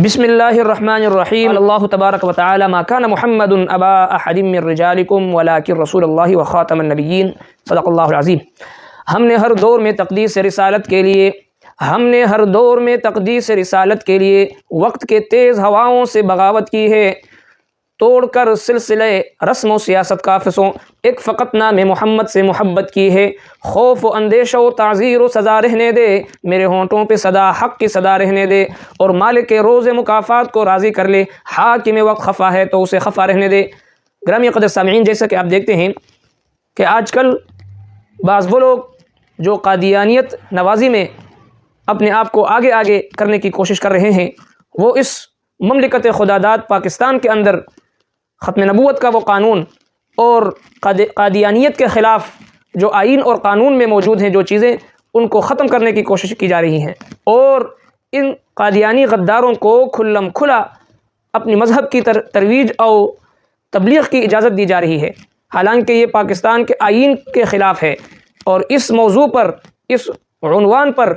بسم اللہ الرحمن الرحیم. اللہ تبارک و تعالی ما کان محمد ابا احد من رجالکم ولکن رسول اللہ وخاتم النبیین. صدق اللہ العظیم. ہم نے ہر دور میں تقدیس رسالت کے لیے وقت کے تیز ہواؤں سے بغاوت کی ہے، توڑ کر سلسلے رسم و سیاست کا فسوں ایک فقط نام محمد سے محبت کی ہے. خوف و اندیشہ و تعزیر و سزا رہنے دے، میرے ہونٹوں پہ صدا حق کی صدا رہنے دے، اور مالک روز مکافات کو راضی کر لے. حاکم وقت خفا ہے تو اسے خفا رہنے دے. گرامی قدر سامعین، جیسا کہ آپ دیکھتے ہیں کہ آج کل بعض وہ لوگ جو قادیانیت نوازی میں اپنے آپ کو آگے کرنے کی کوشش کر رہے ہیں، وہ اس مملکت خداداد پاکستان کے اندر ختم نبوت کا وہ قانون اور قادیانیت کے خلاف جو آئین اور قانون میں موجود ہیں جو چیزیں، ان کو ختم کرنے کی کوشش کی جا رہی ہیں، اور ان قادیانی غداروں کو کھلم کھلا اپنی مذہب کی ترویج اور تبلیغ کی اجازت دی جا رہی ہے، حالانکہ یہ پاکستان کے آئین کے خلاف ہے. اور اس موضوع پر، اس عنوان پر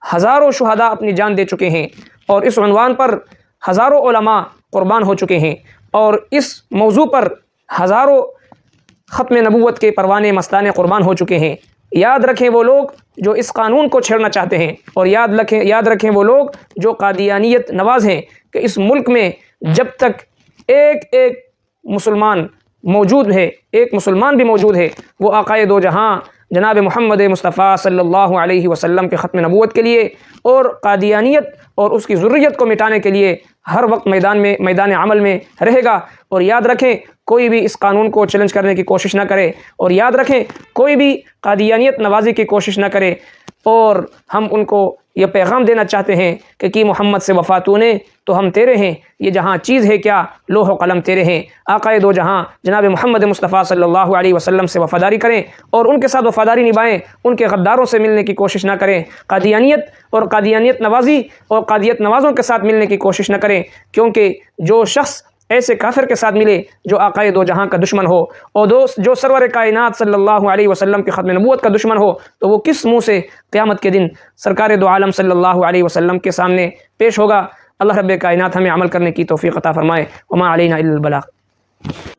ہزاروں شہداء اپنی جان دے چکے ہیں، اور اس عنوان پر ہزاروں علماء قربان ہو چکے ہیں، اور اس موضوع پر ہزاروں ختم نبوت کے پروانے مستانے قربان ہو چکے ہیں. یاد رکھیں وہ لوگ جو اس قانون کو چھیڑنا چاہتے ہیں، اور یاد رکھیں وہ لوگ جو قادیانیت نواز ہیں، کہ اس ملک میں جب تک ایک مسلمان موجود ہے، ایک مسلمان بھی موجود ہے، وہ آقائے دو جہاں جناب محمد مصطفیٰ صلی اللہ علیہ وسلم کے ختم نبوت کے لیے اور قادیانیت اور اس کی ذریت کو مٹانے کے لیے ہر وقت میدان عمل میں رہے گا. اور یاد رکھیں کوئی بھی اس قانون کو چیلنج کرنے کی کوشش نہ کرے، اور یاد رکھیں کوئی بھی قادیانیت نوازی کی کوشش نہ کرے. اور ہم ان کو یہ پیغام دینا چاہتے ہیں کہ کی محمد سے وفا تو نے تو ہم تیرے ہیں، یہ جہاں چیز ہے کیا لوح و قلم تیرے ہیں. آقائے دو جہاں جناب محمد مصطفیٰ صلی اللہ علیہ وسلم سے وفاداری کریں اور ان کے ساتھ وفاداری نبھائیں، ان کے غداروں سے ملنے کی کوشش نہ کریں. قادیانیت اور قادیانیت نوازی اور قادیت نوازوں کے ساتھ ملنے کی کوشش نہ کریں، کیونکہ جو شخص ایسے کافر کے ساتھ ملے جو آقائے دو جہاں کا دشمن ہو، اور جو سرور کائنات صلی اللہ علیہ وسلم کی ختم نبوت کا دشمن ہو، تو وہ کس منہ سے قیامت کے دن سرکار دو عالم صلی اللہ علیہ وسلم کے سامنے پیش ہوگا. اللہ رب کائنات ہمیں عمل کرنے کی توفیق عطا فرمائے. وما علینا الا البلاغ.